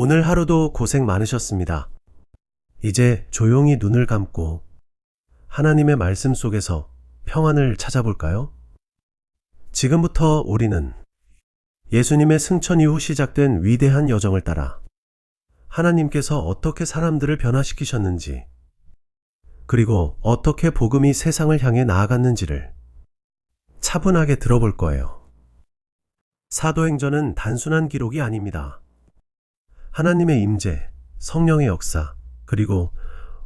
오늘 하루도 고생 많으셨습니다. 이제 조용히 눈을 감고 하나님의 말씀 속에서 평안을 찾아볼까요? 지금부터 우리는 예수님의 승천 이후 시작된 위대한 여정을 따라 하나님께서 어떻게 사람들을 변화시키셨는지, 그리고 어떻게 복음이 세상을 향해 나아갔는지를 차분하게 들어볼 거예요. 사도행전은 단순한 기록이 아닙니다. 하나님의 임재, 성령의 역사, 그리고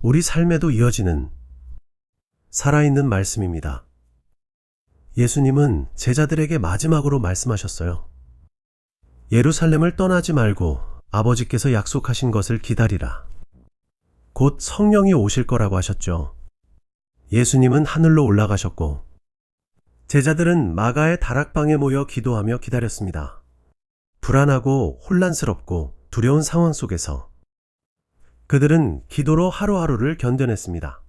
우리 삶에도 이어지는 살아있는 말씀입니다. 예수님은 제자들에게 마지막으로 말씀하셨어요. 예루살렘을 떠나지 말고 아버지께서 약속하신 것을 기다리라. 곧 성령이 오실 거라고 하셨죠. 예수님은 하늘로 올라가셨고 제자들은 마가의 다락방에 모여 기도하며 기다렸습니다. 불안하고 혼란스럽고 두려운 상황 속에서 그들은 기도로 하루하루를 견뎌냈습니다.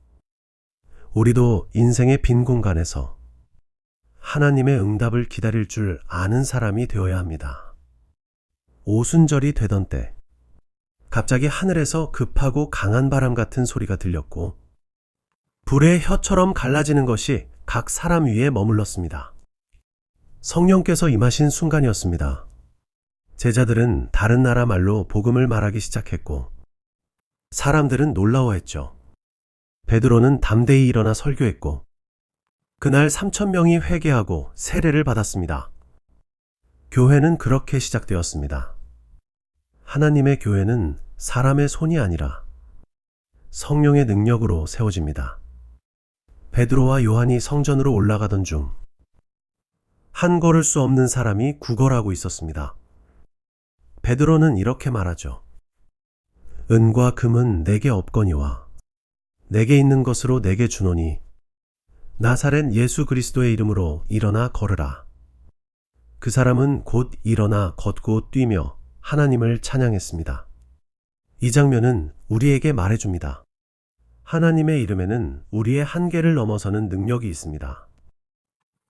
우리도 인생의 빈 공간에서 하나님의 응답을 기다릴 줄 아는 사람이 되어야 합니다. 오순절이 되던 때 갑자기 하늘에서 급하고 강한 바람 같은 소리가 들렸고 불의 혀처럼 갈라지는 것이 각 사람 위에 머물렀습니다. 성령께서 임하신 순간이었습니다. 제자들은 다른 나라 말로 복음을 말하기 시작했고 사람들은 놀라워했죠. 베드로는 담대히 일어나 설교했고 그날 3,000명이 회개하고 세례를 받았습니다. 교회는 그렇게 시작되었습니다. 하나님의 교회는 사람의 손이 아니라 성령의 능력으로 세워집니다. 베드로와 요한이 성전으로 올라가던 중 한 걸을 수 없는 사람이 구걸하고 있었습니다. 베드로는 이렇게 말하죠. 은과 금은 내게 없거니와 내게 있는 것으로 내게 주노니 나사렛 예수 그리스도의 이름으로 일어나 걸으라. 그 사람은 곧 일어나 걷고 뛰며 하나님을 찬양했습니다. 이 장면은 우리에게 말해줍니다. 하나님의 이름에는 우리의 한계를 넘어서는 능력이 있습니다.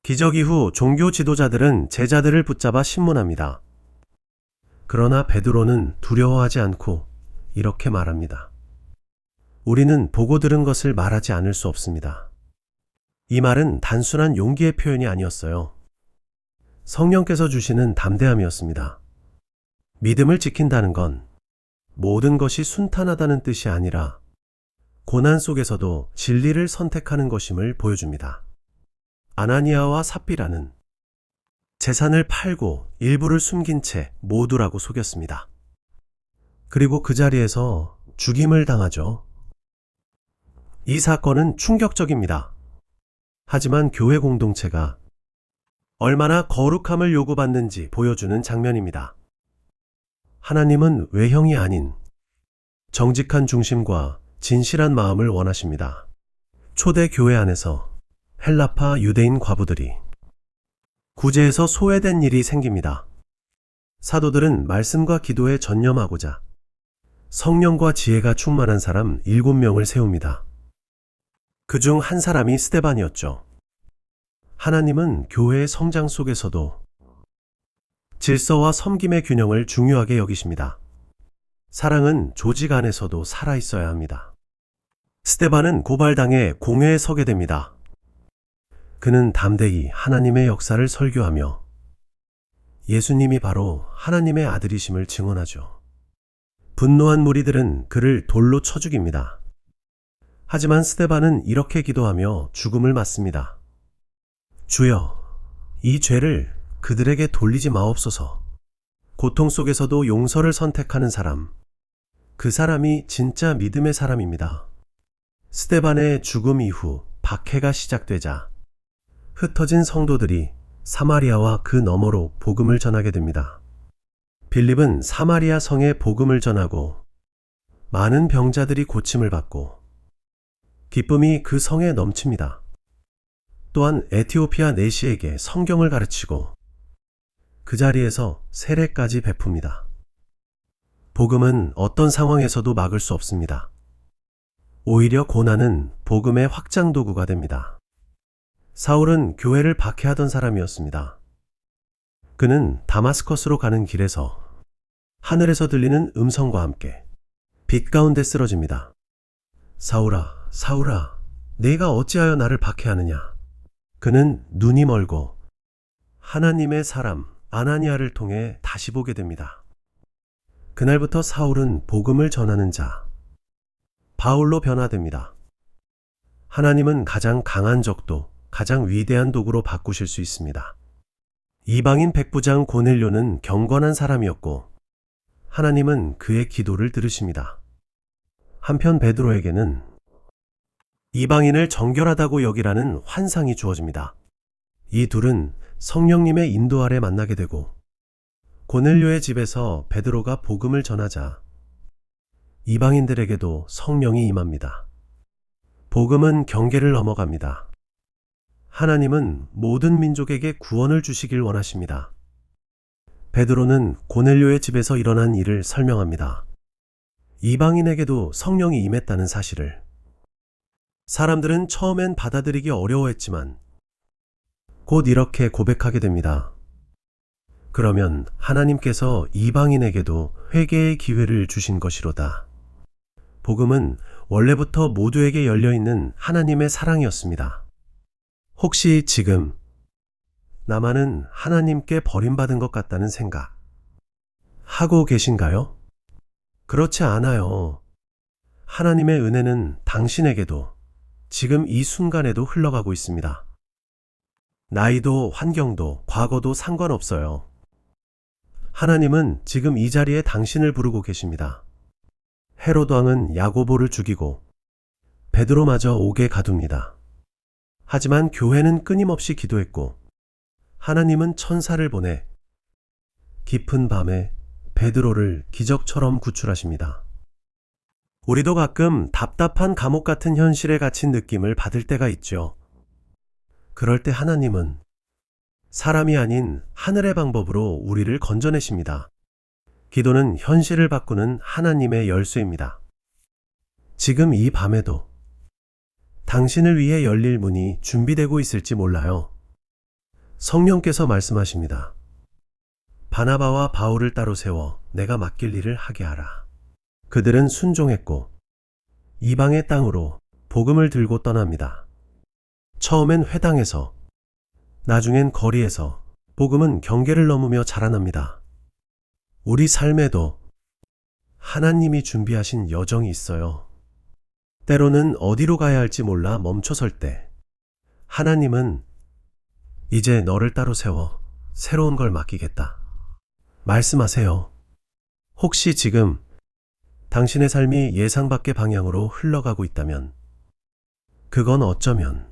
기적 이후 종교 지도자들은 제자들을 붙잡아 신문합니다. 그러나 베드로는 두려워하지 않고 이렇게 말합니다. 우리는 보고 들은 것을 말하지 않을 수 없습니다. 이 말은 단순한 용기의 표현이 아니었어요. 성령께서 주시는 담대함이었습니다. 믿음을 지킨다는 건 모든 것이 순탄하다는 뜻이 아니라 고난 속에서도 진리를 선택하는 것임을 보여줍니다. 아나니아와 삽비라는 재산을 팔고 일부를 숨긴 채 모두라고 속였습니다. 그리고 그 자리에서 죽임을 당하죠. 이 사건은 충격적입니다. 하지만 교회 공동체가 얼마나 거룩함을 요구받는지 보여주는 장면입니다. 하나님은 외형이 아닌 정직한 중심과 진실한 마음을 원하십니다. 초대 교회 안에서 헬라파 유대인 과부들이 구제에서 소외된 일이 생깁니다. 사도들은 말씀과 기도에 전념하고자 성령과 지혜가 충만한 사람 7명을 세웁니다. 그중 한 사람이 스데반이었죠. 하나님은 교회의 성장 속에서도 질서와 섬김의 균형을 중요하게 여기십니다. 사랑은 조직 안에서도 살아있어야 합니다. 스데반은 고발당해 공회에 서게 됩니다. 그는 담대히 하나님의 역사를 설교하며 예수님이 바로 하나님의 아들이심을 증언하죠. 분노한 무리들은 그를 돌로 쳐 죽입니다. 하지만 스데반은 이렇게 기도하며 죽음을 맞습니다. 주여, 이 죄를 그들에게 돌리지 마옵소서. 고통 속에서도 용서를 선택하는 사람, 그 사람이 진짜 믿음의 사람입니다. 스데반의 죽음 이후 박해가 시작되자 흩어진 성도들이 사마리아와 그 너머로 복음을 전하게 됩니다. 빌립은 사마리아 성에 복음을 전하고 많은 병자들이 고침을 받고 기쁨이 그 성에 넘칩니다. 또한 에티오피아 내시에게 성경을 가르치고 그 자리에서 세례까지 베풉니다. 복음은 어떤 상황에서도 막을 수 없습니다. 오히려 고난은 복음의 확장 도구가 됩니다. 사울은 교회를 박해하던 사람이었습니다. 그는 다마스커스로 가는 길에서 하늘에서 들리는 음성과 함께 빛 가운데 쓰러집니다. 사울아, 사울아, 네가 어찌하여 나를 박해하느냐? 그는 눈이 멀고 하나님의 사람 아나니아를 통해 다시 보게 됩니다. 그날부터 사울은 복음을 전하는 자, 바울로 변화됩니다. 하나님은 가장 강한 적도 가장 위대한 도구로 바꾸실 수 있습니다. 이방인 백부장 고넬료는 경건한 사람이었고 하나님은 그의 기도를 들으십니다. 한편 베드로에게는 이방인을 정결하다고 여기라는 환상이 주어집니다. 이 둘은 성령님의 인도 아래 만나게 되고 고넬료의 집에서 베드로가 복음을 전하자 이방인들에게도 성령이 임합니다. 복음은 경계를 넘어갑니다. 하나님은 모든 민족에게 구원을 주시길 원하십니다. 베드로는 고넬료의 집에서 일어난 일을 설명합니다. 이방인에게도 성령이 임했다는 사실을. 사람들은 처음엔 받아들이기 어려워했지만 곧 이렇게 고백하게 됩니다. 그러면 하나님께서 이방인에게도 회개의 기회를 주신 것이로다. 복음은 원래부터 모두에게 열려있는 하나님의 사랑이었습니다. 혹시 지금 나만은 하나님께 버림받은 것 같다는 생각 하고 계신가요? 그렇지 않아요. 하나님의 은혜는 당신에게도 지금 이 순간에도 흘러가고 있습니다. 나이도 환경도 과거도 상관없어요. 하나님은 지금 이 자리에 당신을 부르고 계십니다. 헤롯 왕은 야고보를 죽이고 베드로마저 옥에 가둡니다. 하지만 교회는 끊임없이 기도했고 하나님은 천사를 보내 깊은 밤에 베드로를 기적처럼 구출하십니다. 우리도 가끔 답답한 감옥 같은 현실에 갇힌 느낌을 받을 때가 있죠. 그럴 때 하나님은 사람이 아닌 하늘의 방법으로 우리를 건져내십니다. 기도는 현실을 바꾸는 하나님의 열쇠입니다. 지금 이 밤에도 당신을 위해 열릴 문이 준비되고 있을지 몰라요. 성령께서 말씀하십니다. 바나바와 바울을 따로 세워 내가 맡길 일을 하게 하라. 그들은 순종했고 이방의 땅으로 복음을 들고 떠납니다. 처음엔 회당에서, 나중엔 거리에서 복음은 경계를 넘으며 자라납니다. 우리 삶에도 하나님이 준비하신 여정이 있어요. 때로는 어디로 가야 할지 몰라 멈춰설 때 하나님은 이제 너를 따로 세워 새로운 걸 맡기겠다. 말씀하세요. 혹시 지금 당신의 삶이 예상 밖의 방향으로 흘러가고 있다면 그건 어쩌면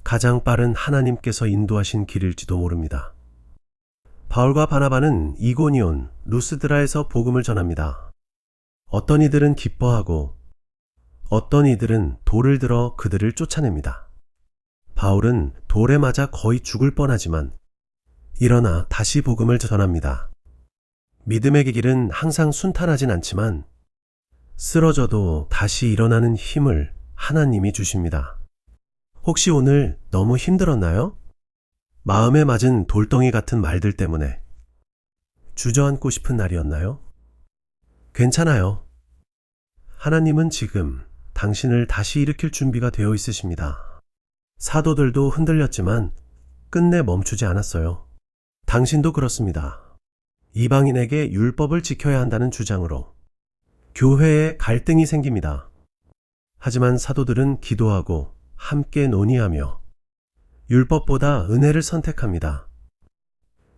가장 빠른 하나님께서 인도하신 길일지도 모릅니다. 바울과 바나바는 이고니온, 루스드라에서 복음을 전합니다. 어떤 이들은 기뻐하고 어떤 이들은 돌을 들어 그들을 쫓아냅니다. 바울은 돌에 맞아 거의 죽을 뻔하지만 일어나 다시 복음을 전합니다. 믿음의 길은 항상 순탄하진 않지만 쓰러져도 다시 일어나는 힘을 하나님이 주십니다. 혹시 오늘 너무 힘들었나요? 마음에 맞은 돌덩이 같은 말들 때문에 주저앉고 싶은 날이었나요? 괜찮아요. 하나님은 지금 당신을 다시 일으킬 준비가 되어 있으십니다. 사도들도 흔들렸지만 끝내 멈추지 않았어요. 당신도 그렇습니다. 이방인에게 율법을 지켜야 한다는 주장으로 교회에 갈등이 생깁니다. 하지만 사도들은 기도하고 함께 논의하며 율법보다 은혜를 선택합니다.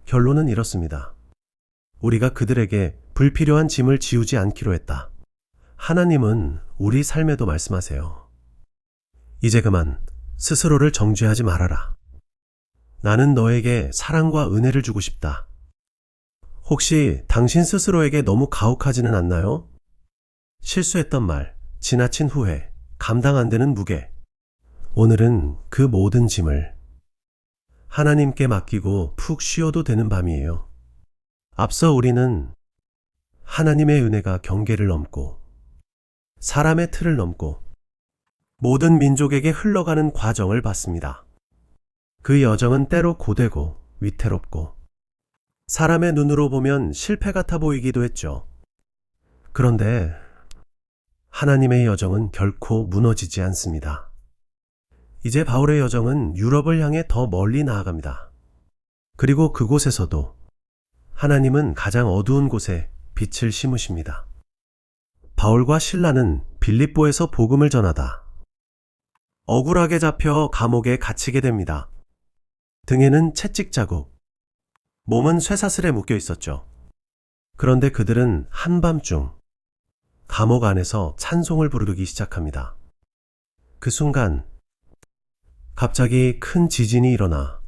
결론은 이렇습니다. 우리가 그들에게 불필요한 짐을 지우지 않기로 했다. 하나님은 우리 삶에도 말씀하세요. 이제 그만 스스로를 정죄하지 말아라. 나는 너에게 사랑과 은혜를 주고 싶다. 혹시 당신 스스로에게 너무 가혹하지는 않나요? 실수했던 말, 지나친 후회, 감당 안 되는 무게. 오늘은 그 모든 짐을 하나님께 맡기고 푹 쉬어도 되는 밤이에요. 앞서 우리는 하나님의 은혜가 경계를 넘고 사람의 틀을 넘고 모든 민족에게 흘러가는 과정을 봤습니다. 그 여정은 때로 고되고 위태롭고 사람의 눈으로 보면 실패 같아 보이기도 했죠. 그런데 하나님의 여정은 결코 무너지지 않습니다. 이제 바울의 여정은 유럽을 향해 더 멀리 나아갑니다. 그리고 그곳에서도 하나님은 가장 어두운 곳에 빛을 심으십니다. 바울과 실라는 빌립보에서 복음을 전하다 억울하게 잡혀 감옥에 갇히게 됩니다. 등에는 채찍 자국, 몸은 쇠사슬에 묶여 있었죠. 그런데 그들은 한밤중 감옥 안에서 찬송을 부르기 시작합니다. 그 순간 갑자기 큰 지진이 일어나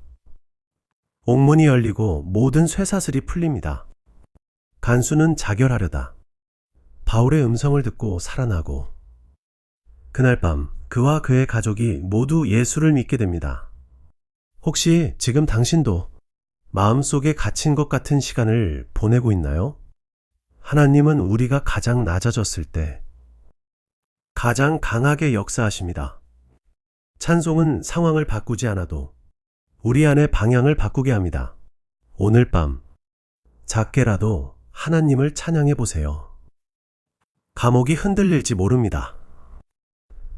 옥문이 열리고 모든 쇠사슬이 풀립니다. 간수는 자결하려다 바울의 음성을 듣고 살아나고 그날 밤 그와 그의 가족이 모두 예수를 믿게 됩니다. 혹시 지금 당신도 마음속에 갇힌 것 같은 시간을 보내고 있나요? 하나님은 우리가 가장 낮아졌을 때 가장 강하게 역사하십니다. 찬송은 상황을 바꾸지 않아도 우리 안의 방향을 바꾸게 합니다. 오늘 밤 작게라도 하나님을 찬양해 보세요. 감옥이 흔들릴지 모릅니다.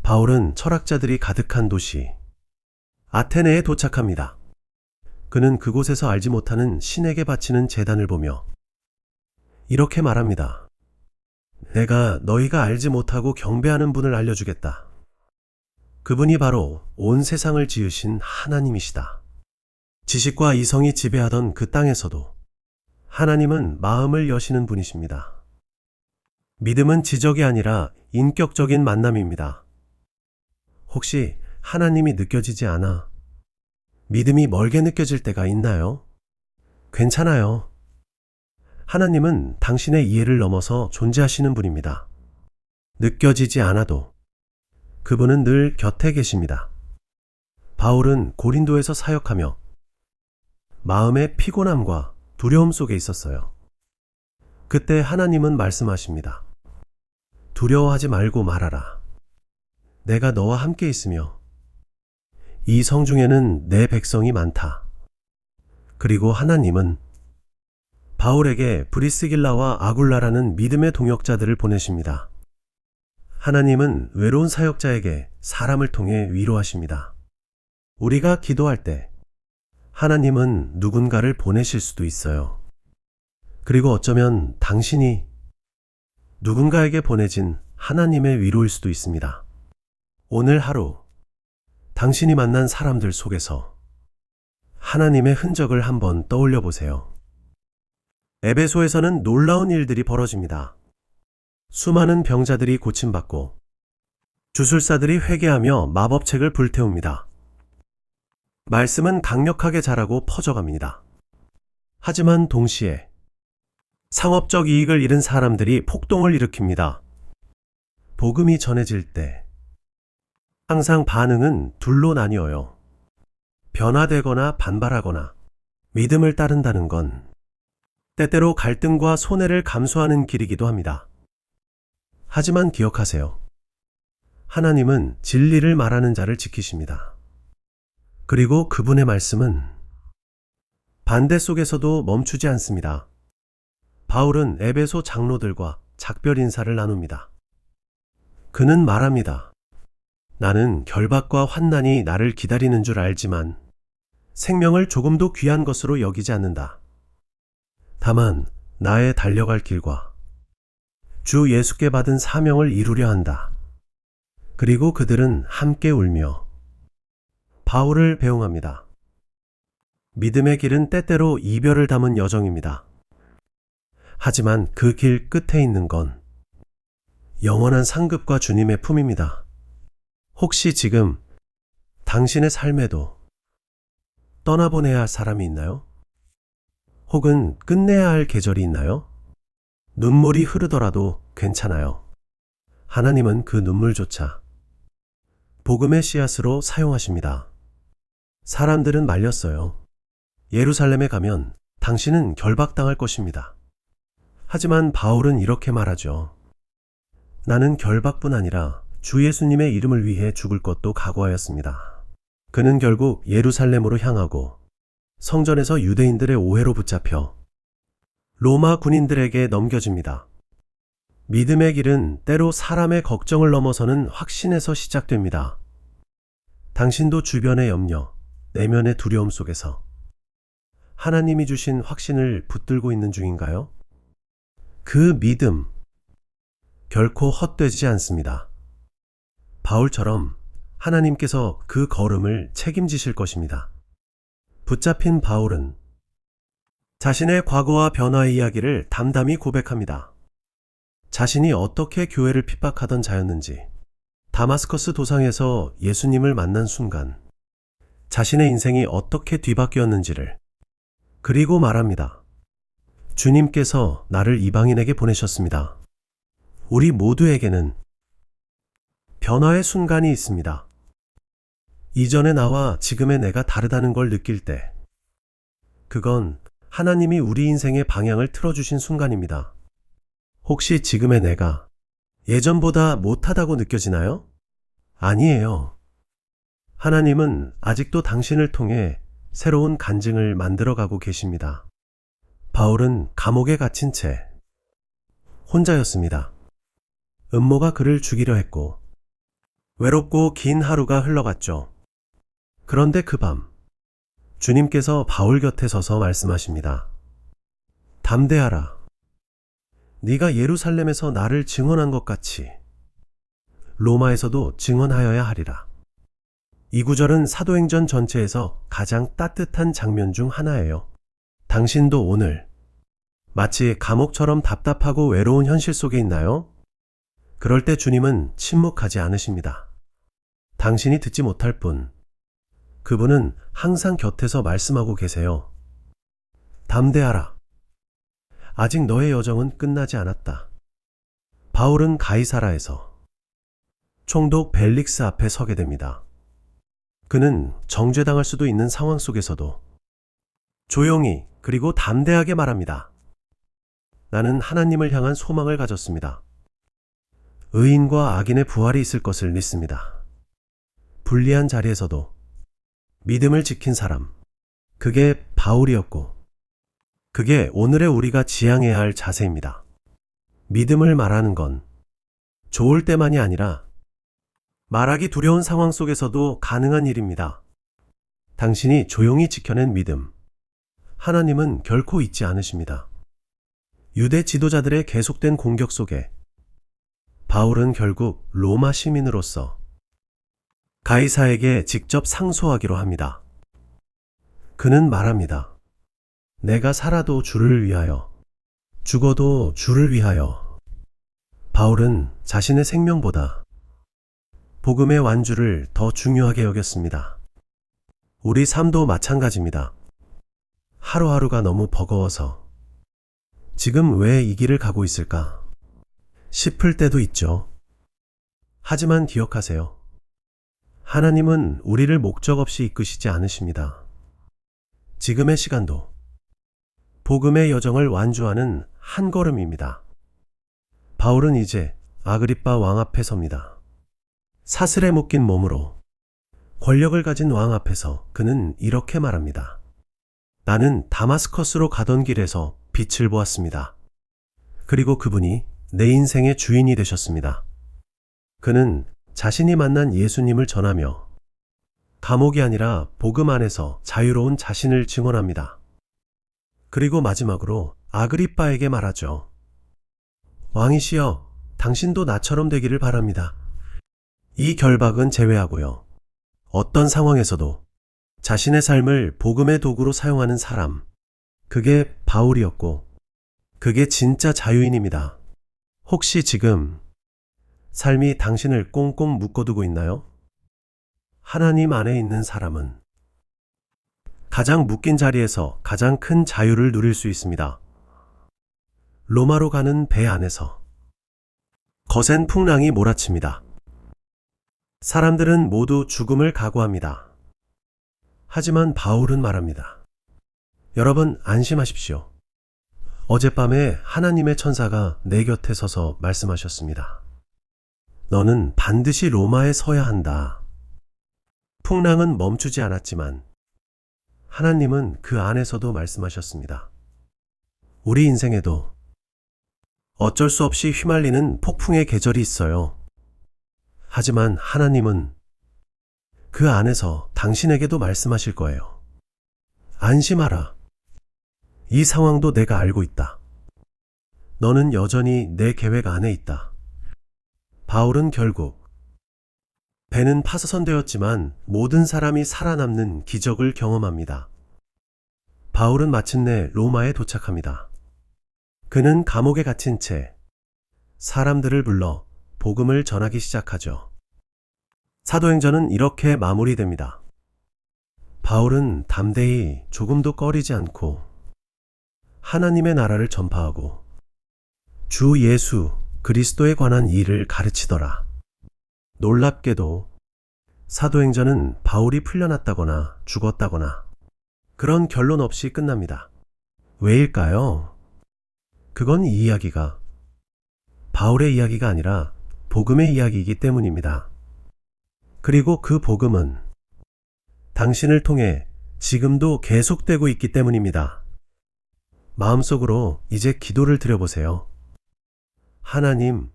바울은 철학자들이 가득한 도시 아테네에 도착합니다. 그는 그곳에서 알지 못하는 신에게 바치는 제단을 보며 이렇게 말합니다. 내가 너희가 알지 못하고 경배하는 분을 알려주겠다. 그분이 바로 온 세상을 지으신 하나님이시다. 지식과 이성이 지배하던 그 땅에서도 하나님은 마음을 여시는 분이십니다. 믿음은 지적이 아니라 인격적인 만남입니다. 혹시 하나님이 느껴지지 않아 믿음이 멀게 느껴질 때가 있나요? 괜찮아요. 하나님은 당신의 이해를 넘어서 존재하시는 분입니다. 느껴지지 않아도 그분은 늘 곁에 계십니다. 바울은 고린도에서 사역하며 마음의 피곤함과 두려움 속에 있었어요. 그때 하나님은 말씀하십니다. 두려워하지 말고 말하라. 내가 너와 함께 있으며 이 성중에는 내 백성이 많다. 그리고 하나님은 바울에게 브리스길라와 아굴라라는 믿음의 동역자들을 보내십니다. 하나님은 외로운 사역자에게 사람을 통해 위로하십니다. 우리가 기도할 때 하나님은 누군가를 보내실 수도 있어요. 그리고 어쩌면 당신이 누군가에게 보내진 하나님의 위로일 수도 있습니다. 오늘 하루 당신이 만난 사람들 속에서 하나님의 흔적을 한번 떠올려 보세요. 에베소에서는 놀라운 일들이 벌어집니다. 수많은 병자들이 고침받고 주술사들이 회개하며 마법책을 불태웁니다. 말씀은 강력하게 자라고 퍼져갑니다. 하지만 동시에 상업적 이익을 잃은 사람들이 폭동을 일으킵니다. 복음이 전해질 때 항상 반응은 둘로 나뉘어요. 변화되거나 반발하거나 믿음을 따른다는 건 때때로 갈등과 손해를 감수하는 길이기도 합니다. 하지만 기억하세요. 하나님은 진리를 말하는 자를 지키십니다. 그리고 그분의 말씀은 반대 속에서도 멈추지 않습니다. 바울은 에베소 장로들과 작별 인사를 나눕니다. 그는 말합니다. 나는 결박과 환난이 나를 기다리는 줄 알지만 생명을 조금도 귀한 것으로 여기지 않는다. 다만 나의 달려갈 길과 주 예수께 받은 사명을 이루려 한다. 그리고 그들은 함께 울며 바울을 배웅합니다. 믿음의 길은 때때로 이별을 담은 여정입니다. 하지만 그 길 끝에 있는 건 영원한 상급과 주님의 품입니다. 혹시 지금 당신의 삶에도 떠나보내야 할 사람이 있나요? 혹은 끝내야 할 계절이 있나요? 눈물이 흐르더라도 괜찮아요. 하나님은 그 눈물조차 복음의 씨앗으로 사용하십니다. 사람들은 말렸어요. 예루살렘에 가면 당신은 결박당할 것입니다. 하지만 바울은 이렇게 말하죠. 나는 결박뿐 아니라 주 예수님의 이름을 위해 죽을 것도 각오하였습니다. 그는 결국 예루살렘으로 향하고 성전에서 유대인들의 오해로 붙잡혀 로마 군인들에게 넘겨집니다. 믿음의 길은 때로 사람의 걱정을 넘어서는 확신에서 시작됩니다. 당신도 주변의 염려, 내면의 두려움 속에서 하나님이 주신 확신을 붙들고 있는 중인가요? 그 믿음, 결코 헛되지 않습니다. 바울처럼 하나님께서 그 걸음을 책임지실 것입니다. 붙잡힌 바울은 자신의 과거와 변화의 이야기를 담담히 고백합니다. 자신이 어떻게 교회를 핍박하던 자였는지, 다마스커스 도상에서 예수님을 만난 순간, 자신의 인생이 어떻게 뒤바뀌었는지를, 그리고 말합니다. 주님께서 나를 이방인에게 보내셨습니다. 우리 모두에게는 변화의 순간이 있습니다. 이전의 나와 지금의 내가 다르다는 걸 느낄 때, 그건 하나님이 우리 인생의 방향을 틀어주신 순간입니다. 혹시 지금의 내가 예전보다 못하다고 느껴지나요? 아니에요. 하나님은 아직도 당신을 통해 새로운 간증을 만들어가고 계십니다. 바울은 감옥에 갇힌 채 혼자였습니다. 음모가 그를 죽이려 했고 외롭고 긴 하루가 흘러갔죠. 그런데 그 밤 주님께서 바울 곁에 서서 말씀하십니다. 담대하라. 네가 예루살렘에서 나를 증언한 것 같이 로마에서도 증언하여야 하리라. 이 구절은 사도행전 전체에서 가장 따뜻한 장면 중 하나예요. 당신도 오늘 마치 감옥처럼 답답하고 외로운 현실 속에 있나요? 그럴 때 주님은 침묵하지 않으십니다. 당신이 듣지 못할 뿐, 그분은 항상 곁에서 말씀하고 계세요. 담대하라. 아직 너의 여정은 끝나지 않았다. 바울은 가이사라에서 총독 벨릭스 앞에 서게 됩니다. 그는 정죄당할 수도 있는 상황 속에서도 조용히 그리고 담대하게 말합니다. 나는 하나님을 향한 소망을 가졌습니다. 의인과 악인의 부활이 있을 것을 믿습니다. 불리한 자리에서도 믿음을 지킨 사람, 그게 바울이었고, 그게 오늘의 우리가 지향해야 할 자세입니다. 믿음을 말하는 건 좋을 때만이 아니라 말하기 두려운 상황 속에서도 가능한 일입니다. 당신이 조용히 지켜낸 믿음, 하나님은 결코 잊지 않으십니다. 유대 지도자들의 계속된 공격 속에 바울은 결국 로마 시민으로서 가이사에게 직접 상소하기로 합니다. 그는 말합니다. 내가 살아도 주를 위하여, 죽어도 주를 위하여. 바울은 자신의 생명보다 복음의 완주를 더 중요하게 여겼습니다. 우리 삶도 마찬가지입니다. 하루하루가 너무 버거워서 지금 왜 이 길을 가고 있을까 싶을 때도 있죠. 하지만 기억하세요. 하나님은 우리를 목적 없이 이끄시지 않으십니다. 지금의 시간도 복음의 여정을 완주하는 한 걸음입니다. 바울은 이제 아그리빠 왕 앞에 섭니다. 사슬에 묶인 몸으로 권력을 가진 왕 앞에서 그는 이렇게 말합니다. 나는 다마스커스로 가던 길에서 빛을 보았습니다. 그리고 그분이 내 인생의 주인이 되셨습니다. 그는 자신이 만난 예수님을 전하며 감옥이 아니라 복음 안에서 자유로운 자신을 증언합니다. 그리고 마지막으로 아그리빠에게 말하죠. 왕이시여, 당신도 나처럼 되기를 바랍니다. 이 결박은 제외하고요. 어떤 상황에서도 자신의 삶을 복음의 도구로 사용하는 사람, 그게 바울이었고, 그게 진짜 자유인입니다. 혹시 지금 삶이 당신을 꽁꽁 묶어두고 있나요? 하나님 안에 있는 사람은 가장 묶인 자리에서 가장 큰 자유를 누릴 수 있습니다. 로마로 가는 배 안에서 거센 풍랑이 몰아칩니다. 사람들은 모두 죽음을 각오합니다. 하지만 바울은 말합니다. 여러분 안심하십시오. 어젯밤에 하나님의 천사가 내 곁에 서서 말씀하셨습니다. 너는 반드시 로마에 서야 한다. 풍랑은 멈추지 않았지만 하나님은 그 안에서도 말씀하셨습니다. 우리 인생에도 어쩔 수 없이 휘말리는 폭풍의 계절이 있어요. 하지만 하나님은 그 안에서 당신에게도 말씀하실 거예요. 안심하라. 이 상황도 내가 알고 있다. 너는 여전히 내 계획 안에 있다. 바울은 결국 배는 파선되었지만 모든 사람이 살아남는 기적을 경험합니다. 바울은 마침내 로마에 도착합니다. 그는 감옥에 갇힌 채 사람들을 불러 복음을 전하기 시작하죠. 사도행전은 이렇게 마무리됩니다. 바울은 담대히 조금도 꺼리지 않고 하나님의 나라를 전파하고 주 예수 그리스도에 관한 일을 가르치더라. 놀랍게도 사도행전은 바울이 풀려났다거나 죽었다거나 그런 결론 없이 끝납니다. 왜일까요? 그건 이 이야기가 바울의 이야기가 아니라 복음의 이야기이기 때문입니다. 그리고 그 복음은 당신을 통해 지금도 계속되고 있기 때문입니다. 마음속으로 이제 기도를 드려보세요. 하나님,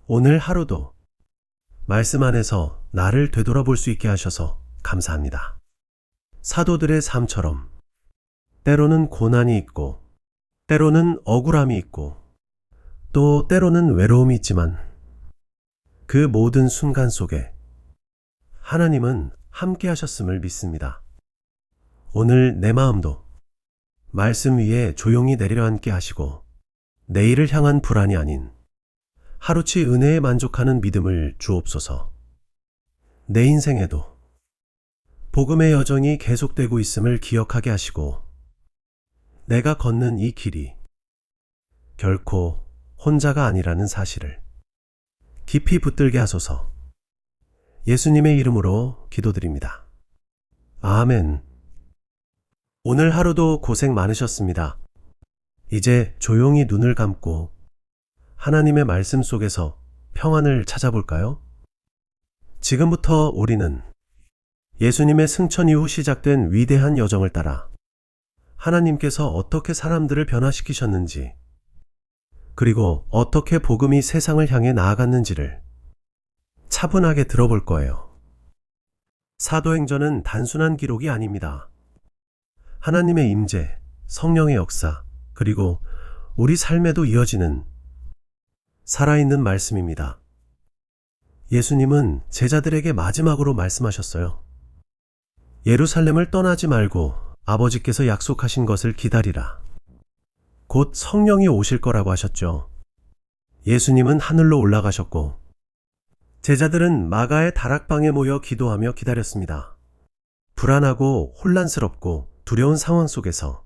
오늘 하루도 말씀 안에서 나를 되돌아볼 수 있게 하셔서 감사합니다. 사도들의 삶처럼 때로는 고난이 있고 때로는 억울함이 있고 또 때로는 외로움이 있지만 그 모든 순간 속에 하나님은 함께 하셨음을 믿습니다. 오늘 내 마음도 말씀 위에 조용히 내려앉게 하시고 내일을 향한 불안이 아닌 하루치 은혜에 만족하는 믿음을 주옵소서. 내 인생에도 복음의 여정이 계속되고 있음을 기억하게 하시고 내가 걷는 이 길이 결코 혼자가 아니라는 사실을 깊이 붙들게 하소서. 예수님의 이름으로 기도드립니다. 아멘. 오늘 하루도 고생 많으셨습니다. 이제 조용히 눈을 감고 하나님의 말씀 속에서 평안을 찾아볼까요? 지금부터 우리는 예수님의 승천 이후 시작된 위대한 여정을 따라 하나님께서 어떻게 사람들을 변화시키셨는지 그리고 어떻게 복음이 세상을 향해 나아갔는지를 차분하게 들어볼 거예요. 사도행전은 단순한 기록이 아닙니다. 하나님의 임재, 성령의 역사, 그리고 우리 삶에도 이어지는 살아있는 말씀입니다. 예수님은 제자들에게 마지막으로 말씀하셨어요. 예루살렘을 떠나지 말고 아버지께서 약속하신 것을 기다리라. 곧 성령이 오실 거라고 하셨죠. 예수님은 하늘로 올라가셨고 제자들은 마가의 다락방에 모여 기도하며 기다렸습니다. 불안하고 혼란스럽고 두려운 상황 속에서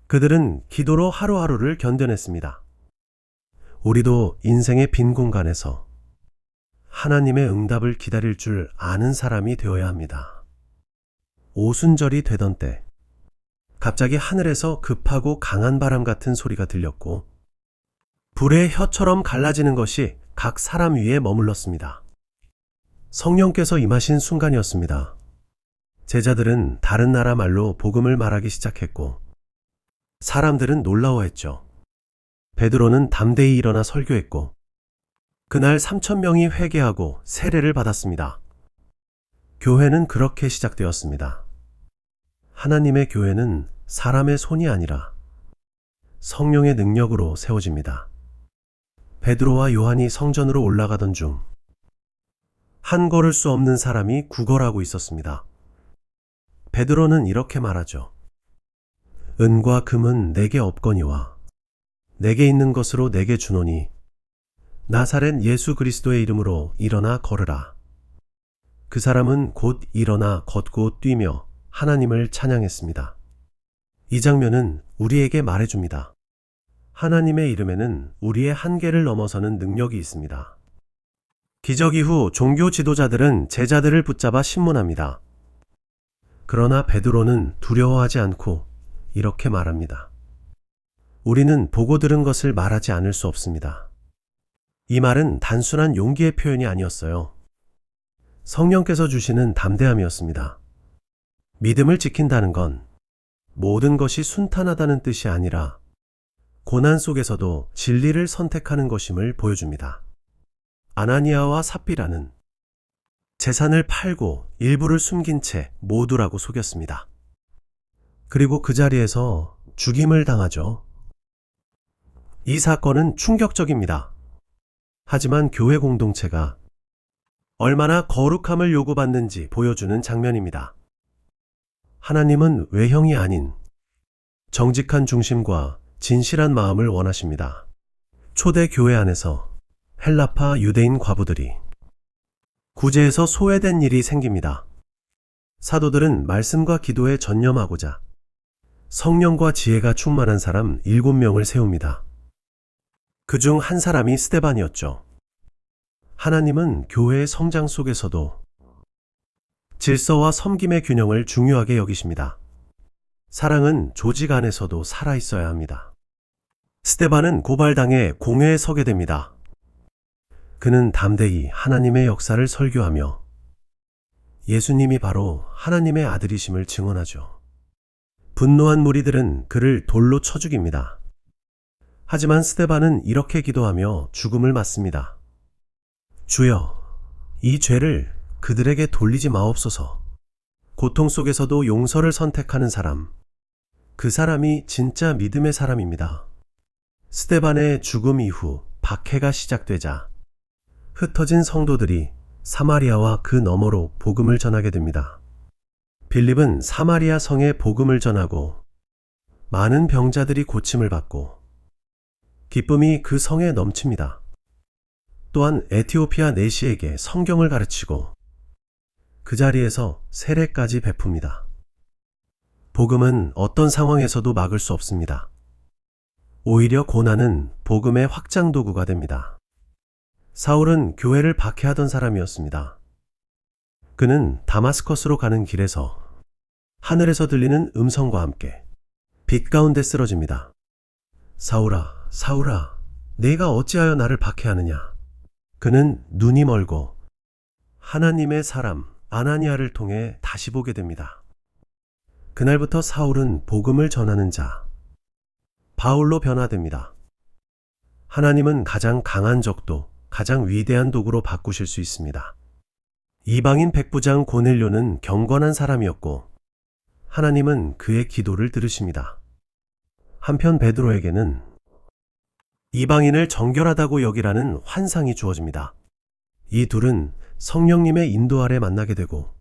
그들은 기도로 하루하루를 견뎌냈습니다. 우리도 인생의 빈 공간에서 하나님의 응답을 기다릴 줄 아는 사람이 되어야 합니다. 오순절이 되던 때 갑자기 하늘에서 급하고 강한 바람 같은 소리가 들렸고 불의 혀처럼 갈라지는 것이 각 사람 위에 머물렀습니다. 성령께서 임하신 순간이었습니다. 제자들은 다른 나라 말로 복음을 말하기 시작했고 사람들은 놀라워했죠. 베드로는 담대히 일어나 설교했고 그날 3,000명이 회개하고 세례를 받았습니다. 교회는 그렇게 시작되었습니다. 하나님의 교회는 사람의 손이 아니라 성령의 능력으로 세워집니다. 베드로와 요한이 성전으로 올라가던 중 한 걸을 수 없는 사람이 구걸하고 있었습니다. 베드로는 이렇게 말하죠. 은과 금은 내게 없거니와 내게 있는 것으로 내게 주노니 나사렛 예수 그리스도의 이름으로 일어나 걸으라. 그 사람은 곧 일어나 걷고 뛰며 하나님을 찬양했습니다. 이 장면은 우리에게 말해줍니다. 하나님의 이름에는 우리의 한계를 넘어서는 능력이 있습니다. 기적 이후 종교 지도자들은 제자들을 붙잡아 신문합니다. 그러나 베드로는 두려워하지 않고 이렇게 말합니다. 우리는 보고 들은 것을 말하지 않을 수 없습니다. 이 말은 단순한 용기의 표현이 아니었어요. 성령께서 주시는 담대함이었습니다. 믿음을 지킨다는 건 모든 것이 순탄하다는 뜻이 아니라 고난 속에서도 진리를 선택하는 것임을 보여줍니다. 아나니아와 삽비라는 재산을 팔고 일부를 숨긴 채 모두라고 속였습니다. 그리고 그 자리에서 죽임을 당하죠. 이 사건은 충격적입니다. 하지만 교회 공동체가 얼마나 거룩함을 요구받는지 보여주는 장면입니다. 하나님은 외형이 아닌 정직한 중심과 진실한 마음을 원하십니다. 초대 교회 안에서 헬라파 유대인 과부들이 구제에서 소외된 일이 생깁니다. 사도들은 말씀과 기도에 전념하고자 성령과 지혜가 충만한 사람 7명을 세웁니다. 그중 한 사람이 스데반이었죠. 하나님은 교회의 성장 속에서도 질서와 섬김의 균형을 중요하게 여기십니다. 사랑은 조직 안에서도 살아있어야 합니다. 스데반은 고발당해 공회에 서게 됩니다. 그는 담대히 하나님의 역사를 설교하며 예수님이 바로 하나님의 아들이심을 증언하죠. 분노한 무리들은 그를 돌로 쳐 죽입니다. 하지만 스데반은 이렇게 기도하며 죽음을 맞습니다. 주여, 이 죄를 그들에게 돌리지 마옵소서. 고통 속에서도 용서를 선택하는 사람, 그 사람이 진짜 믿음의 사람입니다. 스데반의 죽음 이후 박해가 시작되자 흩어진 성도들이 사마리아와 그 너머로 복음을 전하게 됩니다. 빌립은 사마리아 성에 복음을 전하고 많은 병자들이 고침을 받고 기쁨이 그 성에 넘칩니다. 또한 에티오피아 내시에게 성경을 가르치고 그 자리에서 세례까지 베풉니다. 복음은 어떤 상황에서도 막을 수 없습니다. 오히려 고난은 복음의 확장 도구가 됩니다. 사울은 교회를 박해하던 사람이었습니다. 그는 다마스커스로 가는 길에서 하늘에서 들리는 음성과 함께 빛 가운데 쓰러집니다. 사울아, 사울아, 네가 어찌하여 나를 박해하느냐? 그는 눈이 멀고 하나님의 사람 아나니아를 통해 다시 보게 됩니다. 그날부터 사울은 복음을 전하는 자, 바울로 변화됩니다. 하나님은 가장 강한 적도 가장 위대한 도구로 바꾸실 수 있습니다. 이방인 백부장 고넬료는 경건한 사람이었고 하나님은 그의 기도를 들으십니다. 한편 베드로에게는 이방인을 정결하다고 여기라는 환상이 주어집니다. 이 둘은 성령님의 인도 아래 만나게 되고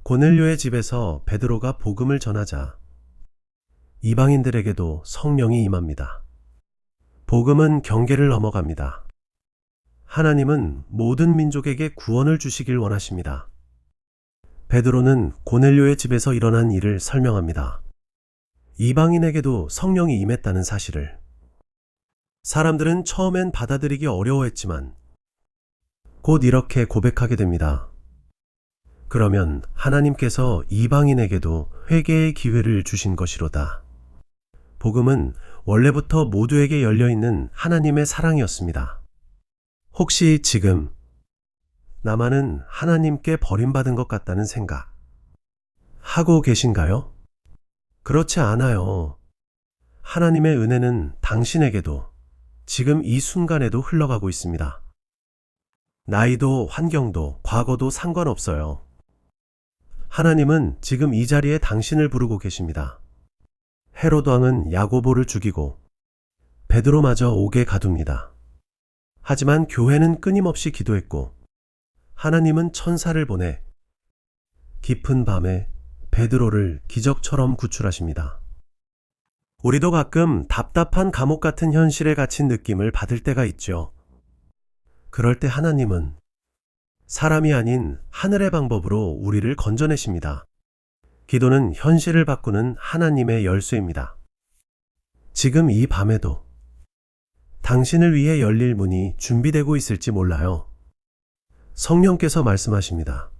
고넬료의 집에서 베드로가 복음을 전하자 이방인들에게도 성령이 임합니다. 복음은 경계를 넘어갑니다. 하나님은 모든 민족에게 구원을 주시길 원하십니다. 베드로는 고넬료의 집에서 일어난 일을 설명합니다. 이방인에게도 성령이 임했다는 사실을. 사람들은 처음엔 받아들이기 어려워했지만 곧 이렇게 고백하게 됩니다. 그러면 하나님께서 이방인에게도 회개의 기회를 주신 것이로다. 복음은 원래부터 모두에게 열려있는 하나님의 사랑이었습니다. 혹시 지금 나만은 하나님께 버림받은 것 같다는 생각 하고 계신가요? 그렇지 않아요. 하나님의 은혜는 당신에게도 지금 이 순간에도 흘러가고 있습니다. 나이도 환경도 과거도 상관없어요. 하나님은 지금 이 자리에 당신을 부르고 계십니다. 헤롯 왕은 야고보를 죽이고 베드로마저 옥에 가둡니다. 하지만 교회는 끊임없이 기도했고 하나님은 천사를 보내 깊은 밤에 베드로를 기적처럼 구출하십니다. 우리도 가끔 답답한 감옥 같은 현실에 갇힌 느낌을 받을 때가 있죠. 그럴 때 하나님은 사람이 아닌 하늘의 방법으로 우리를 건져내십니다. 기도는 현실을 바꾸는 하나님의 열쇠입니다. 지금 이 밤에도 당신을 위해 열릴 문이 준비되고 있을지 몰라요. 성령께서 말씀하십니다.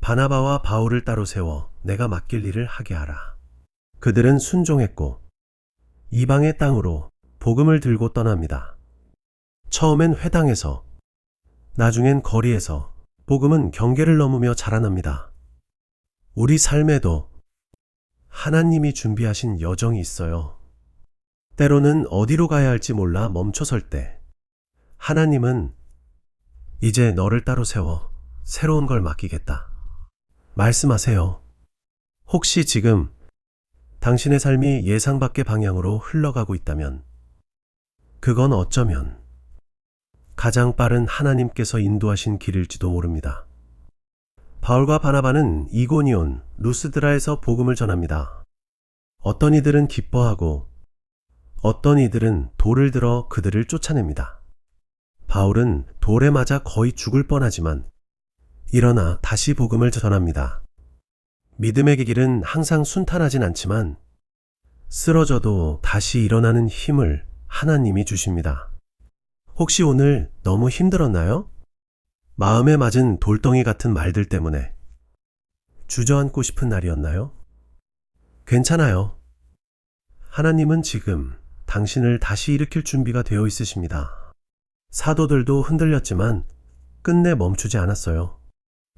바나바와 바울을 따로 세워 내가 맡길 일을 하게 하라. 그들은 순종했고 이방의 땅으로 복음을 들고 떠납니다. 처음엔 회당에서, 나중엔 거리에서 복음은 경계를 넘으며 자라납니다. 우리 삶에도 하나님이 준비하신 여정이 있어요. 때로는 어디로 가야 할지 몰라 멈춰설 때, 하나님은 이제 너를 따로 세워 새로운 걸 맡기겠다. 말씀하세요. 혹시 지금 당신의 삶이 예상 밖의 방향으로 흘러가고 있다면, 그건 어쩌면 가장 빠른 하나님께서 인도하신 길일지도 모릅니다. 바울과 바나바는 이고니온, 루스드라에서 복음을 전합니다. 어떤 이들은 기뻐하고 어떤 이들은 돌을 들어 그들을 쫓아냅니다. 바울은 돌에 맞아 거의 죽을 뻔하지만 일어나 다시 복음을 전합니다. 믿음의 길은 항상 순탄하진 않지만 쓰러져도 다시 일어나는 힘을 하나님이 주십니다. 혹시 오늘 너무 힘들었나요? 마음에 맞은 돌덩이 같은 말들 때문에 주저앉고 싶은 날이었나요? 괜찮아요. 하나님은 지금 당신을 다시 일으킬 준비가 되어 있으십니다. 사도들도 흔들렸지만 끝내 멈추지 않았어요.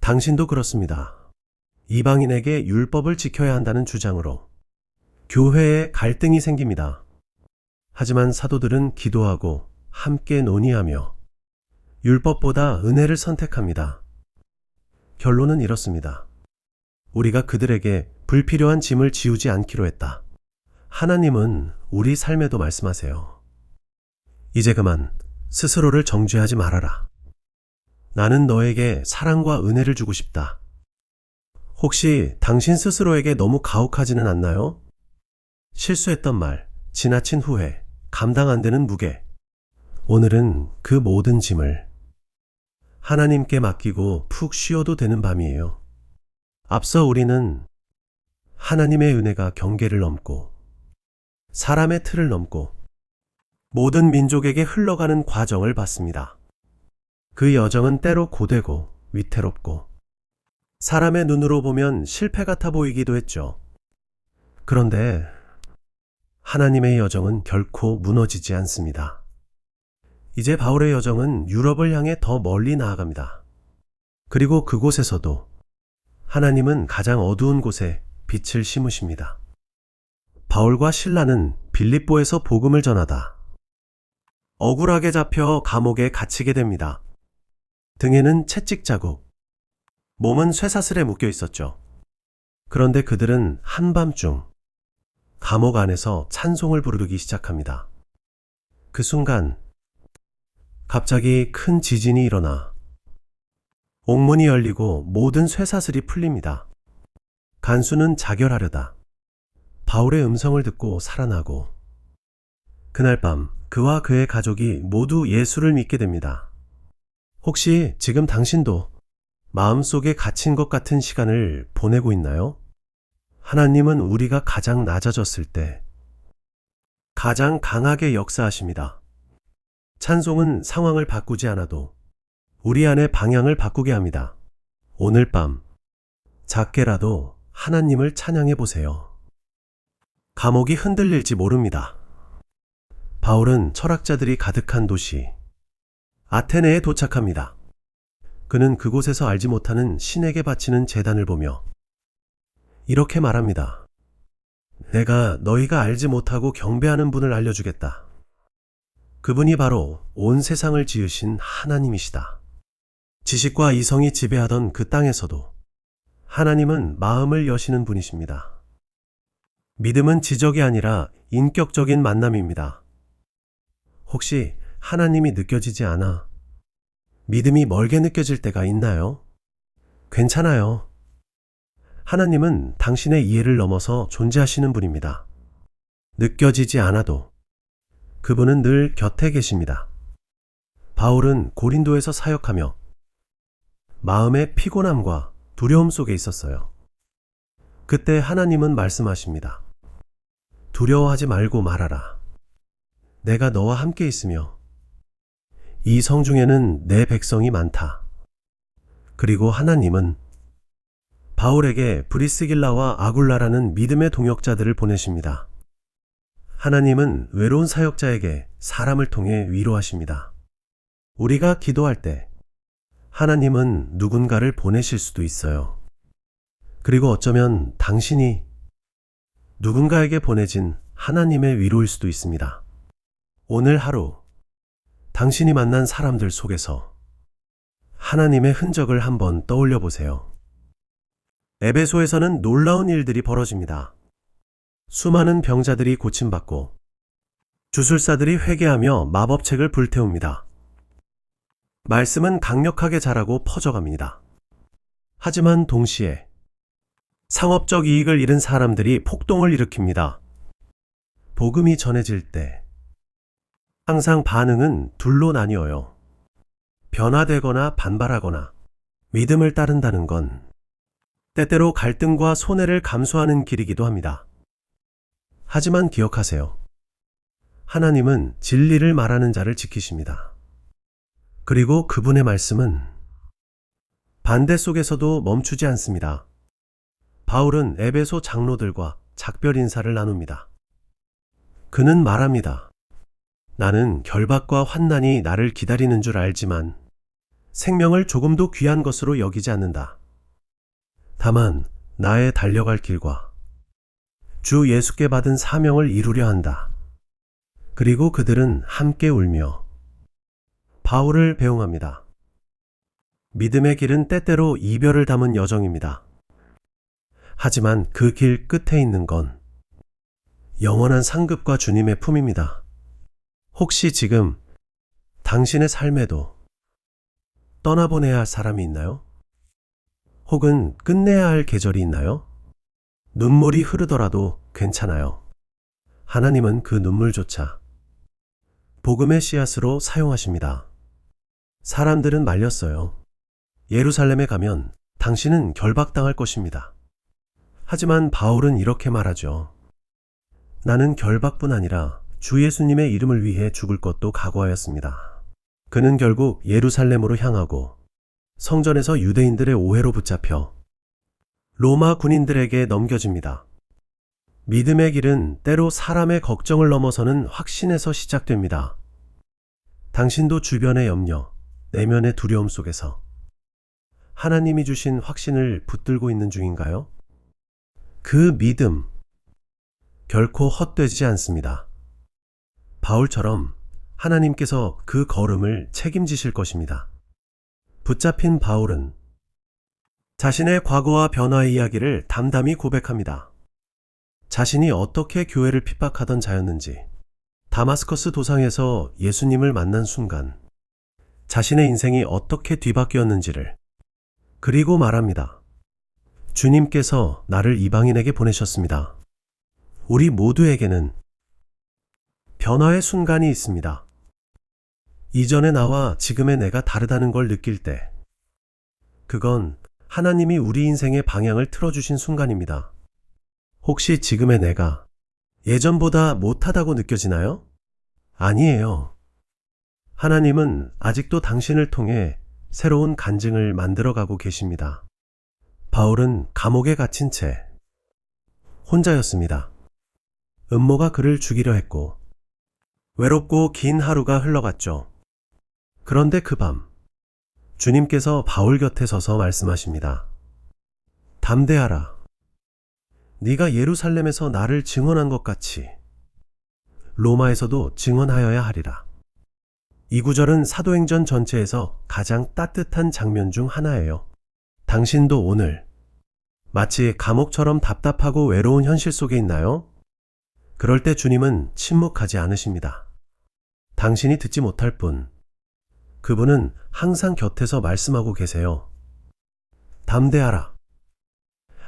당신도 그렇습니다. 이방인에게 율법을 지켜야 한다는 주장으로 교회에 갈등이 생깁니다. 하지만 사도들은 기도하고 함께 논의하며 율법보다 은혜를 선택합니다. 결론은 이렇습니다. 우리가 그들에게 불필요한 짐을 지우지 않기로 했다. 하나님은 우리 삶에도 말씀하세요. 이제 그만 스스로를 정죄하지 말아라. 나는 너에게 사랑과 은혜를 주고 싶다. 혹시 당신 스스로에게 너무 가혹하지는 않나요? 실수했던 말, 지나친 후회, 감당 안 되는 무게. 오늘은 그 모든 짐을 하나님께 맡기고 푹 쉬어도 되는 밤이에요. 앞서 우리는 하나님의 은혜가 경계를 넘고 사람의 틀을 넘고 모든 민족에게 흘러가는 과정을 봤습니다. 그 여정은 때로 고되고 위태롭고 사람의 눈으로 보면 실패 같아 보이기도 했죠. 그런데 하나님의 여정은 결코 무너지지 않습니다. 이제 바울의 여정은 유럽을 향해 더 멀리 나아갑니다. 그리고 그곳에서도 하나님은 가장 어두운 곳에 빛을 심으십니다. 바울과 실라는 빌립보에서 복음을 전하다 억울하게 잡혀 감옥에 갇히게 됩니다. 등에는 채찍 자국, 몸은 쇠사슬에 묶여 있었죠. 그런데 그들은 한밤중 감옥 안에서 찬송을 부르기 시작합니다. 그 순간 갑자기 큰 지진이 일어나 옥문이 열리고 모든 쇠사슬이 풀립니다. 간수는 자결하려다 바울의 음성을 듣고 살아나고 그날 밤 그와 그의 가족이 모두 예수를 믿게 됩니다. 혹시 지금 당신도 마음속에 갇힌 것 같은 시간을 보내고 있나요? 하나님은 우리가 가장 낮아졌을 때 가장 강하게 역사하십니다. 찬송은 상황을 바꾸지 않아도 우리 안의 방향을 바꾸게 합니다. 오늘 밤 작게라도 하나님을 찬양해 보세요. 감옥이 흔들릴지 모릅니다. 바울은 철학자들이 가득한 도시 아테네에 도착합니다. 그는 그곳에서 알지 못하는 신에게 바치는 제단을 보며 이렇게 말합니다. 내가 너희가 알지 못하고 경배하는 분을 알려주겠다. 그분이 바로 온 세상을 지으신 하나님이시다. 지식과 이성이 지배하던 그 땅에서도 하나님은 마음을 여시는 분이십니다. 믿음은 지적이 아니라 인격적인 만남입니다. 혹시 하나님이 느껴지지 않아 믿음이 멀게 느껴질 때가 있나요? 괜찮아요. 하나님은 당신의 이해를 넘어서 존재하시는 분입니다. 느껴지지 않아도 그분은 늘 곁에 계십니다. 바울은 고린도에서 사역하며 마음의 피곤함과 두려움 속에 있었어요. 그때 하나님은 말씀하십니다. 두려워하지 말고 말하라. 내가 너와 함께 있으며 이 성중에는 내 백성이 많다. 그리고 하나님은 바울에게 브리스길라와 아굴라라는 믿음의 동역자들을 보내십니다. 하나님은 외로운 사역자에게 사람을 통해 위로하십니다. 우리가 기도할 때 하나님은 누군가를 보내실 수도 있어요. 그리고 어쩌면 당신이 누군가에게 보내진 하나님의 위로일 수도 있습니다. 오늘 하루 당신이 만난 사람들 속에서 하나님의 흔적을 한번 떠올려 보세요. 에베소에서는 놀라운 일들이 벌어집니다. 수많은 병자들이 고침받고 주술사들이 회개하며 마법책을 불태웁니다. 말씀은 강력하게 자라고 퍼져갑니다. 하지만 동시에 상업적 이익을 잃은 사람들이 폭동을 일으킵니다. 복음이 전해질 때 항상 반응은 둘로 나뉘어요. 변화되거나 반발하거나. 믿음을 따른다는 건 때때로 갈등과 손해를 감수하는 길이기도 합니다. 하지만 기억하세요. 하나님은 진리를 말하는 자를 지키십니다. 그리고 그분의 말씀은 반대 속에서도 멈추지 않습니다. 바울은 에베소 장로들과 작별 인사를 나눕니다. 그는 말합니다. 나는 결박과 환난이 나를 기다리는 줄 알지만 생명을 조금도 귀한 것으로 여기지 않는다. 다만 나의 달려갈 길과 주 예수께 받은 사명을 이루려 한다. 그리고 그들은 함께 울며 바울을 배웅합니다. 믿음의 길은 때때로 이별을 담은 여정입니다. 하지만 그 길 끝에 있는 건 영원한 상급과 주님의 품입니다. 혹시 지금 당신의 삶에도 떠나보내야 할 사람이 있나요? 혹은 끝내야 할 계절이 있나요? 눈물이 흐르더라도 괜찮아요. 하나님은 그 눈물조차 복음의 씨앗으로 사용하십니다. 사람들은 말렸어요. 예루살렘에 가면 당신은 결박당할 것입니다. 하지만 바울은 이렇게 말하죠. 나는 결박뿐 아니라 주 예수님의 이름을 위해 죽을 것도 각오하였습니다. 그는 결국 예루살렘으로 향하고 성전에서 유대인들의 오해로 붙잡혀 로마 군인들에게 넘겨집니다. 믿음의 길은 때로 사람의 걱정을 넘어서는 확신에서 시작됩니다. 당신도 주변의 염려, 내면의 두려움 속에서 하나님이 주신 확신을 붙들고 있는 중인가요? 그 믿음, 결코 헛되지 않습니다. 바울처럼 하나님께서 그 걸음을 책임지실 것입니다. 붙잡힌 바울은 자신의 과거와 변화의 이야기를 담담히 고백합니다. 자신이 어떻게 교회를 핍박하던 자였는지, 다마스커스 도상에서 예수님을 만난 순간 자신의 인생이 어떻게 뒤바뀌었는지를, 그리고 말합니다. 주님께서 나를 이방인에게 보내셨습니다. 우리 모두에게는 변화의 순간이 있습니다. 이전의 나와 지금의 내가 다르다는 걸 느낄 때, 그건 하나님이 우리 인생의 방향을 틀어주신 순간입니다. 혹시 지금의 내가 예전보다 못하다고 느껴지나요? 아니에요. 하나님은 아직도 당신을 통해 새로운 간증을 만들어가고 계십니다. 바울은 감옥에 갇힌 채 혼자였습니다. 음모가 그를 죽이려 했고 외롭고 긴 하루가 흘러갔죠. 그런데 그 밤 주님께서 바울 곁에 서서 말씀하십니다. 담대하라. 네가 예루살렘에서 나를 증언한 것 같이 로마에서도 증언하여야 하리라. 이 구절은 사도행전 전체에서 가장 따뜻한 장면 중 하나예요. 당신도 오늘 마치 감옥처럼 답답하고 외로운 현실 속에 있나요? 그럴 때 주님은 침묵하지 않으십니다. 당신이 듣지 못할 뿐, 그분은 항상 곁에서 말씀하고 계세요. 담대하라.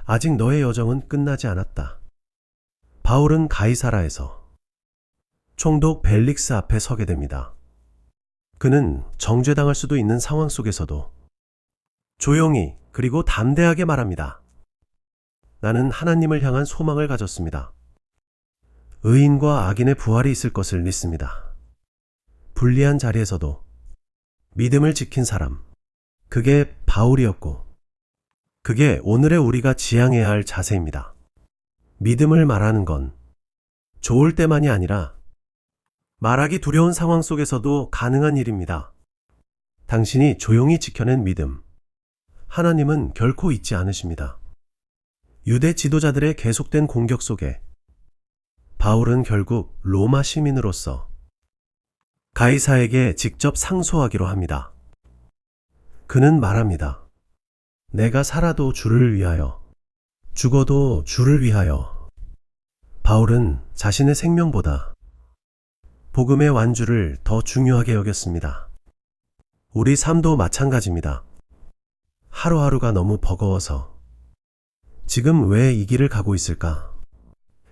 아직 너의 여정은 끝나지 않았다. 바울은 가이사라에서 총독 벨릭스 앞에 서게 됩니다. 그는 정죄당할 수도 있는 상황 속에서도 조용히 그리고 담대하게 말합니다. 나는 하나님을 향한 소망을 가졌습니다. 의인과 악인의 부활이 있을 것을 믿습니다. 불리한 자리에서도 믿음을 지킨 사람, 그게 바울이었고, 그게 오늘의 우리가 지향해야 할 자세입니다. 믿음을 말하는 건 좋을 때만이 아니라 말하기 두려운 상황 속에서도 가능한 일입니다. 당신이 조용히 지켜낸 믿음, 하나님은 결코 잊지 않으십니다. 유대 지도자들의 계속된 공격 속에 바울은 결국 로마 시민으로서 가이사에게 직접 상소하기로 합니다. 그는 말합니다. 내가 살아도 주를 위하여, 죽어도 주를 위하여. 바울은 자신의 생명보다 복음의 완주를 더 중요하게 여겼습니다. 우리 삶도 마찬가지입니다. 하루하루가 너무 버거워서 지금 왜 이 길을 가고 있을까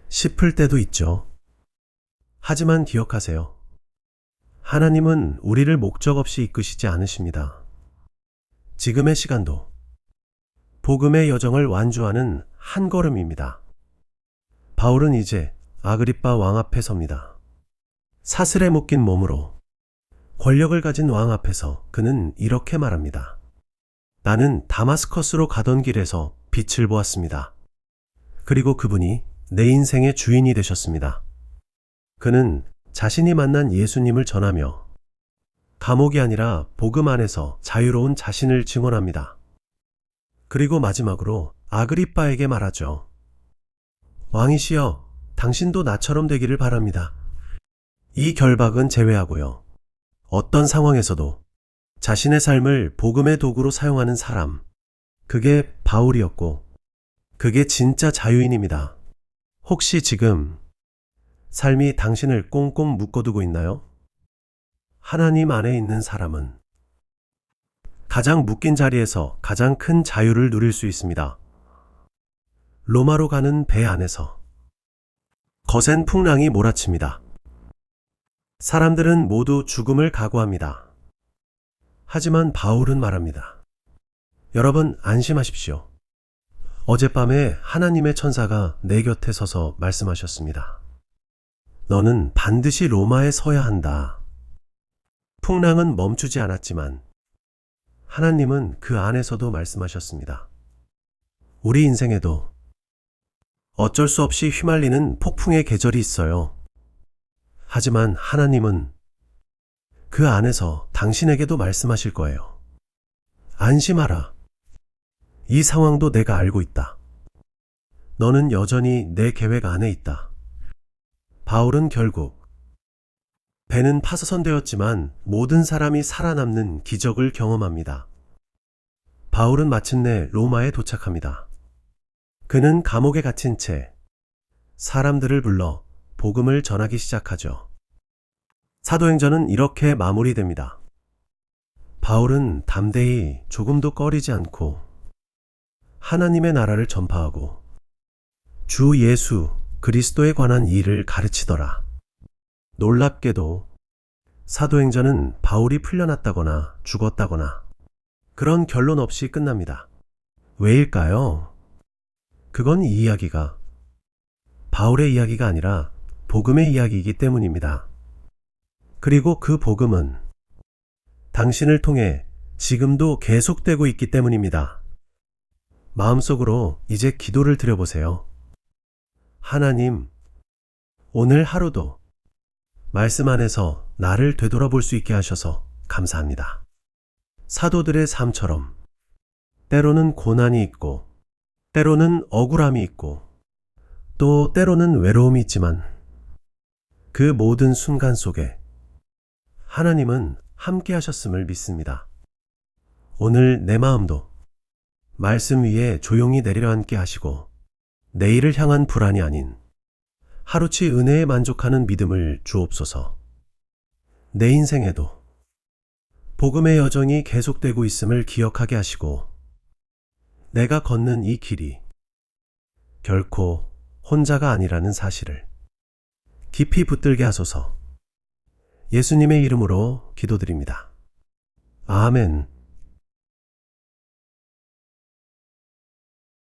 싶을 때도 있죠. 하지만 기억하세요. 하나님은 우리를 목적 없이 이끄시지 않으십니다. 지금의 시간도 복음의 여정을 완주하는 한 걸음입니다. 바울은 이제 아그리빠 왕 앞에 섭니다. 사슬에 묶인 몸으로 권력을 가진 왕 앞에서 그는 이렇게 말합니다. 나는 다마스커스로 가던 길에서 빛을 보았습니다. 그리고 그분이 내 인생의 주인이 되셨습니다. 그는 자신이 만난 예수님을 전하며 감옥이 아니라 복음 안에서 자유로운 자신을 증언합니다. 그리고 마지막으로 아그리빠에게 말하죠. 왕이시여, 당신도 나처럼 되기를 바랍니다. 이 결박은 제외하고요. 어떤 상황에서도 자신의 삶을 복음의 도구로 사용하는 사람, 그게 바울이었고, 그게 진짜 자유인입니다. 혹시 지금 삶이 당신을 꽁꽁 묶어두고 있나요? 하나님 안에 있는 사람은 가장 묶인 자리에서 가장 큰 자유를 누릴 수 있습니다. 로마로 가는 배 안에서 거센 풍랑이 몰아칩니다. 사람들은 모두 죽음을 각오합니다. 하지만 바울은 말합니다. 여러분 안심하십시오. 어젯밤에 하나님의 천사가 내 곁에 서서 말씀하셨습니다. 너는 반드시 로마에 서야 한다. 풍랑은 멈추지 않았지만 하나님은 그 안에서도 말씀하셨습니다. 우리 인생에도 어쩔 수 없이 휘말리는 폭풍의 계절이 있어요. 하지만 하나님은 그 안에서 당신에게도 말씀하실 거예요. 안심하라. 이 상황도 내가 알고 있다. 너는 여전히 내 계획 안에 있다. 바울은 결국 배는 파손되었지만 모든 사람이 살아남는 기적을 경험합니다. 바울은 마침내 로마에 도착합니다. 그는 감옥에 갇힌 채 사람들을 불러 복음을 전하기 시작하죠. 사도행전은 이렇게 마무리됩니다. 바울은 담대히 조금도 꺼리지 않고 하나님의 나라를 전파하고 주 예수 그리스도에 관한 일을 가르치더라. 놀랍게도 사도행전은 바울이 풀려났다거나 죽었다거나 그런 결론 없이 끝납니다. 왜일까요? 그건 이 이야기가 바울의 이야기가 아니라 복음의 이야기이기 때문입니다. 그리고 그 복음은 당신을 통해 지금도 계속되고 있기 때문입니다. 마음속으로 이제 기도를 드려보세요. 하나님, 오늘 하루도 말씀 안에서 나를 되돌아볼 수 있게 하셔서 감사합니다. 사도들의 삶처럼 때로는 고난이 있고 때로는 억울함이 있고 또 때로는 외로움이 있지만 그 모든 순간 속에 하나님은 함께 하셨음을 믿습니다. 오늘 내 마음도 말씀 위에 조용히 내려앉게 하시고 내일을 향한 불안이 아닌 하루치 은혜에 만족하는 믿음을 주옵소서. 내 인생에도 복음의 여정이 계속되고 있음을 기억하게 하시고 내가 걷는 이 길이 결코 혼자가 아니라는 사실을 깊이 붙들게 하소서. 예수님의 이름으로 기도드립니다. 아멘.